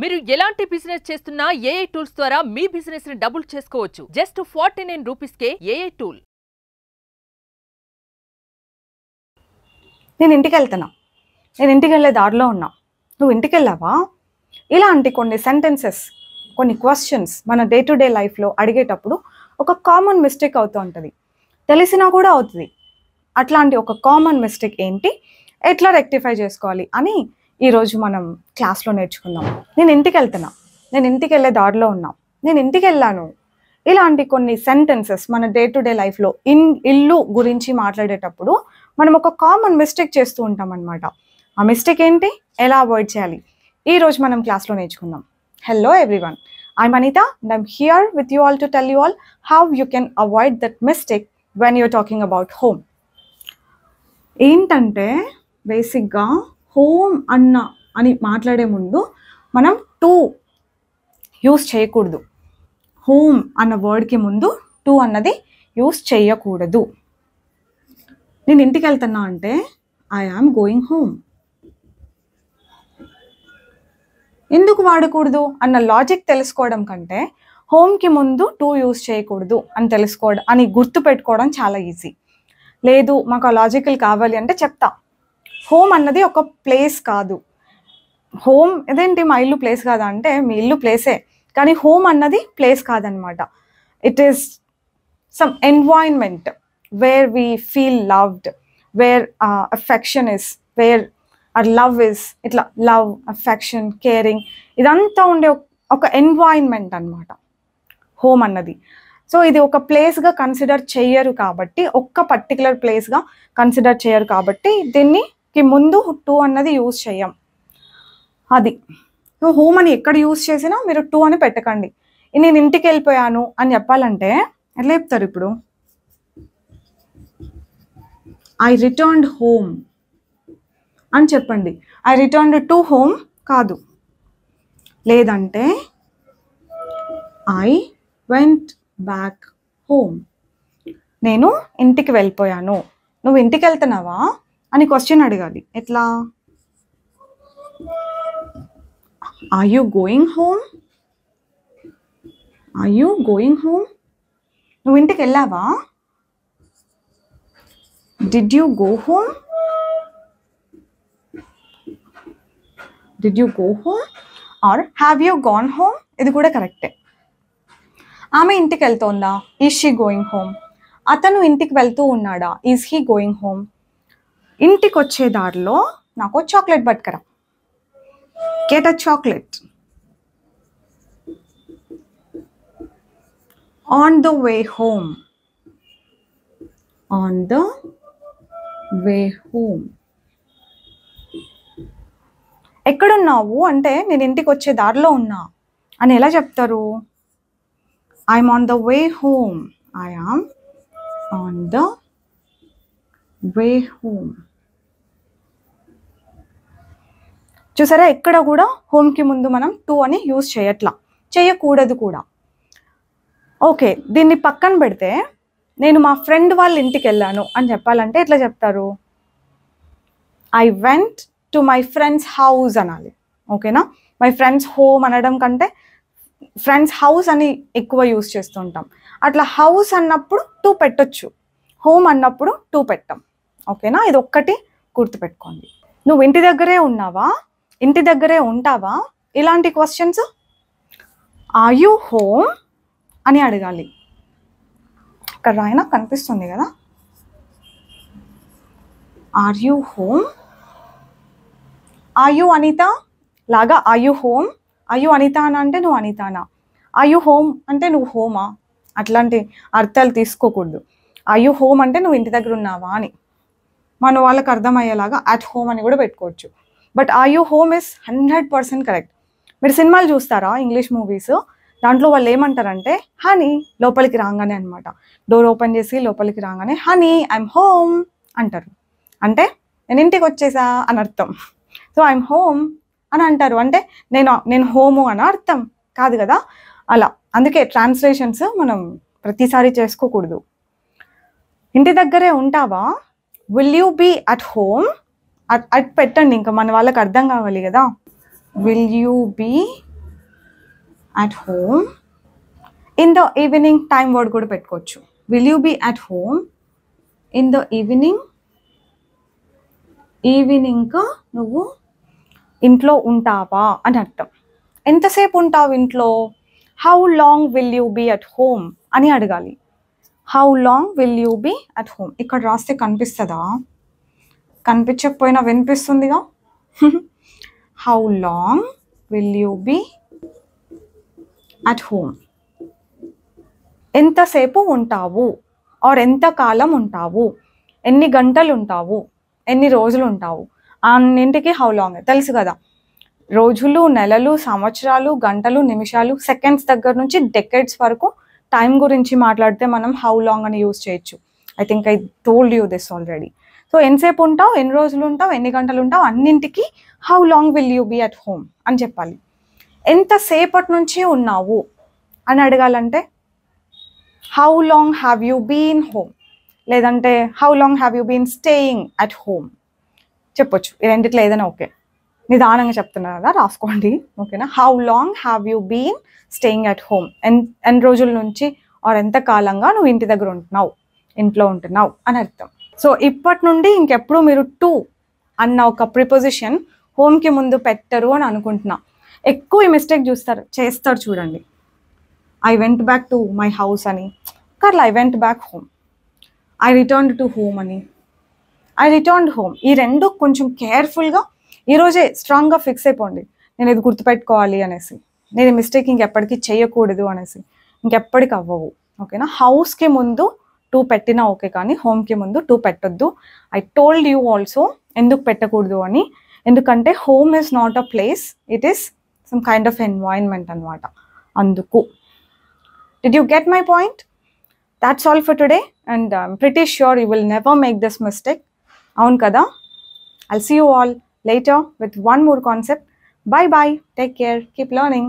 మీరు ఎలాంటి బిజినెస్ చేస్తున్నా ఏఐ టూల్స్ ద్వారా మీ బిజినెస్ ని డబుల్ చేసుకోవచ్చు. జస్ట్ 49 రూపీస్కే ఏఐ టూల్. నేను ఇంటికి వెళ్తున్నా, నేను ఇంటికి వెళ్ళే దారిలో ఉన్నా, నువ్వు ఇంటికి వెళ్ళావా? ఇలాంటి కొన్ని సెంటెన్సెస్, కొన్ని క్వశ్చన్స్ మన డే టు డే లైఫ్లో అడిగేటప్పుడు ఒక కామన్ మిస్టేక్ అవుతూ ఉంటుంది, తెలిసినా కూడా అవుతుంది. అట్లాంటి ఒక కామన్ మిస్టేక్ ఏంటి, ఎట్లా రెక్టిఫై చేసుకోవాలి అని ఈరోజు మనం క్లాస్లో నేర్చుకుందాం. నేను ఇంటికి వెళ్తున్నా, నేను ఇంటికి వెళ్ళే దారిలో ఉన్నా, నేను ఇంటికి వెళ్ళాను. ఇలాంటి కొన్ని సెంటెన్సెస్ మన డే టు డే లైఫ్లో ఇల్లు గురించి మాట్లాడేటప్పుడు మనం ఒక కామన్ మిస్టేక్ చేస్తూ ఉంటాం అనమాట. ఆ మిస్టేక్ ఏంటి, ఎలా అవాయిడ్ చేయాలి, ఈరోజు మనం క్లాస్లో నేర్చుకుందాం. Hello everyone, I'm Anita and I'm here with you all to tell you all how you can avoid that mistake when you're talking about home. ఏంటంటే బేసిక్గా హోమ్ అని మాట్లాడే ముందు మనం టు యూస్ చేయకూడదు. హోమ్ అన్న వర్డ్కి ముందు టు అన్నది యూస్ చేయకూడదు. నేను ఇంటికి వెళ్తున్నా అంటే ఐ యామ్ గోయింగ్ హోమ్. ఎందుకు వాడకూడదు అన్న లాజిక్ తెలుసుకోవడం కంటే హోమ్కి ముందు టు యూస్ చేయకూడదు అని తెలుసుకోవడం అని గుర్తు పెట్టుకోవడం చాలా ఈజీ. లేదు మాకు ఆ లాజికల్ కావాలి అంటే చెప్తా. హోమ్ అన్నది ఒక ప్లేస్ కాదు. హోమ్ ఇదేంటి మా ఇల్లు ప్లేస్ కాదా అంటే మీ ఇల్లు ప్లేసే, కానీ హోమ్ అన్నది ప్లేస్ కాదనమాట. It is some environment where we feel loved, where affection is, where our love is. ఇట్లా లవ్, అఫెక్షన్, కేరింగ్ ఇదంతా ఉండే ఒక ఎన్వైరన్మెంట్ అనమాట హోమ్ అన్నది. సో ఇది ఒక ప్లేస్గా కన్సిడర్ చేయరు కాబట్టి, ఒక్క పర్టికులర్ ప్లేస్గా కన్సిడర్ చేయరు కాబట్టి దీనికి ముందు టు అన్నది యూజ్ చేయం. అది నువ్వు హోమ్ అని ఎక్కడ యూజ్ చేసినా మీరు టు అని పెట్టకండి. నేను ఇంటికి వెళ్ళిపోయాను అని చెప్పాలంటే ఎట్లా చెప్తారు? ఇప్పుడు ఐ రిటర్న్డ్ హోమ్ అని చెప్పండి. ఐ రిటర్న్డ్ టు హోమ్ కాదు. లేదంటే ఐ వెంట్ బ్యాక్ హోమ్. నేను ఇంటికి వెళ్ళిపోయాను. నువ్వు ఇంటికి వెళ్తున్నావా అని క్వశ్చన్ అడగాలి. ఎట్లా? Are you going home? Are you going home? నువ్వు ఇంటికి వెళ్ళావా? Did you go home? Did you go home or have you gone home? ఇది కూడా కరెక్టే. ఆమె ఇంటికి వెళ్తోందా? Is she going home? అతను ఇంటికి వెళ్తూ ఉన్నాడా? Is he going home? ఇంటికి వచ్చే దారిలో నాకు చాక్లెట్ పట్టుకరా. Get a chocolate. On the way home. On the way home. ఎక్కడున్నావు అంటే నేను ఇంటికి వచ్చే దారిలో ఉన్నా అని ఎలా చెప్తారు? I'm on the way home. I am on the way home. చూసారా, ఎక్కడ కూడా హోమ్కి ముందు మనం టు అని యూజ్ చేయకూడదు కూడా. ఓకే, దీన్ని పక్కన పెడితే నేను మా ఫ్రెండ్ వాళ్ళ ఇంటికి వెళ్ళాను అని చెప్పాలంటే ఎట్లా చెప్తారు? I went to my friends house అనాలి. ఓకేనా? మై ఫ్రెండ్స్ హోమ్ అనడం కంటే ఫ్రెండ్స్ హౌస్ అని ఎక్కువ యూజ్ చేస్తుంటాం. అట్లా హౌస్ అన్నప్పుడు టూ పెట్టొచ్చు, హోమ్ అన్నప్పుడు టూ పెట్టాం. ఓకేనా? ఇది ఒక్కటి గుర్తుపెట్టుకోండి. నువ్వు ఇంటి దగ్గరే ఉన్నావా, ఇంటి దగ్గరే ఉంటావా, ఇలాంటి క్వశ్చన్స్ ఆర్ యూ హోమ్ అని అడగాలి. ఇక్కడ రాయినా కనిపిస్తుంది కదా, are you home. Are you Anitha లాగా are you home, are you Anitha అని అంటే నువ్వు అనితానా, ఆర్ యూ హోమ్ అంటే నువ్వు హోమా, అట్లాంటి అర్థాలు తీసుకోకూడదు. ఆర్ యూ హోమ్ అంటే నువ్వు ఇంటి దగ్గర ఉన్నావా అని. మన వాళ్ళకి అర్థమయ్యేలాగా అట్ హోమ్ అని కూడా పెట్టుకోవచ్చు. But are you home is 100% correct. మీరు సినిమాలు చూస్తారా, ఇంగ్లీష్ మూవీస్, దాంట్లో వాళ్ళు ఏమంటారంటే హనీ లోపలికి రాగానే అనమాట, డోర్ ఓపెన్ చేసి లోపలికి రాగానే హనీ ఐఎమ్ హోమ్ అంటారు. అంటే నేను ఇంటికి వచ్చేసా అని అర్థం. సో ఐఎమ్ హోమ్ అని అంటారు అంటే నేను హోము అని అర్థం కాదు కదా. అలా అందుకే ట్రాన్స్లేషన్స్ మనం ప్రతిసారి చేసుకోకూడదు. ఇంటి దగ్గరే ఉంటావా, will you be at home, at పెట్టండి, ఇంకా మన వాళ్ళకి అర్థం కావాలి కదా. Will you be at home. In the evening time word కూడా పెట్టుకోవచ్చు. Will you be at home in the evening? Evening నువ్వు ఇంట్లో ఉంటావా అని అర్థం. ఎంతసేపు ఉంటావు ఇంట్లో? How long will you be at home అని అడగాలి. How long will you be at home. ఇక్కడ రాస్తే కనిపిస్తుందా? కనిపించకపోయినా వినిపిస్తుందిగా. How long will you be at home. ఎంతసేపు ఉంటావు ఆర్ ఎంత కాలం ఉంటావు, ఎన్ని గంటలు ఉంటావు, ఎన్ని రోజులు ఉంటావు, అన్నింటికి హౌ లాంగ్ తెలుసు కదా. రోజులు, నెలలు, సంవత్సరాలు, గంటలు, నిమిషాలు, సెకండ్స్ దగ్గర నుంచి డెకేడ్స్ వరకు టైం గురించి మాట్లాడితే మనం హౌ లాంగ్ అని యూజ్ చేయొచ్చు. I think I told you this already. So ఎంతసేపు ఉంటావు, ఎన్ని రోజులు ఉంటావు, ఎన్ని గంటలు ఉంటావు, అన్నింటికి how long will you be at home అని చెప్పాలి. ఎంతసేపటి నుంచి ఉన్నావు అని అడగాలంటే how long have you been home, లేదంటే how long have you been staying at home చెప్పొచ్చు. ఈ రెండిట్లో ఏదైనా ఓకే. నిదానంగా చెప్తున్నా కదా, రాసుకోండి ఓకేనా. How long have you been staying at home, ఎన్ని రోజుల నుంచి ఆర్ ఎంత కాలంగా నువ్వు ఇంటి దగ్గర ఉంటున్నావు, ఇంట్లో ఉంటున్నావు అని అర్థం. సో ఇప్పటి నుండి ఇంకెప్పుడు మీరు టు అన్న ఒక ప్రిపోజిషన్ హోమ్కి ముందు పెట్టరు అని అనుకుంటున్నా. ఎక్కువ ఈ మిస్టేక్ చేస్తారు చూడండి. I went back to my house అని, కానీ I went back home. I returned to home అని, ఐ రిటర్న్డ్ హోమ్. ఈ రెండు కొంచెం కేర్ఫుల్గా ఈరోజే స్ట్రాంగ్గా ఫిక్స్ అయిపోండి. నేను ఇది గుర్తుపెట్టుకోవాలి అనేసి, నేను ఈ మిస్టేక్ ఇంకెప్పటికీ చేయకూడదు అనేసి. ఇంకెప్పటికి అవ్వవు ఓకేనా. హౌస్కి ముందు టూ పెట్టినా ఓకే, కానీ హోమ్కి ముందు టూ పెట్టొద్దు. ఐ టోల్డ్ యూ ఆల్సో ఎందుకు పెట్టకూడదు అని. ఎందుకంటే home is not a place, it is some kind of environment అనమాట. అందుకు. Did you get my point? That's all for today, and I'm pretty sure you will never make this mistake. Avun kada? I'll see you all later with one more concept. Bye bye. Take care. Keep learning.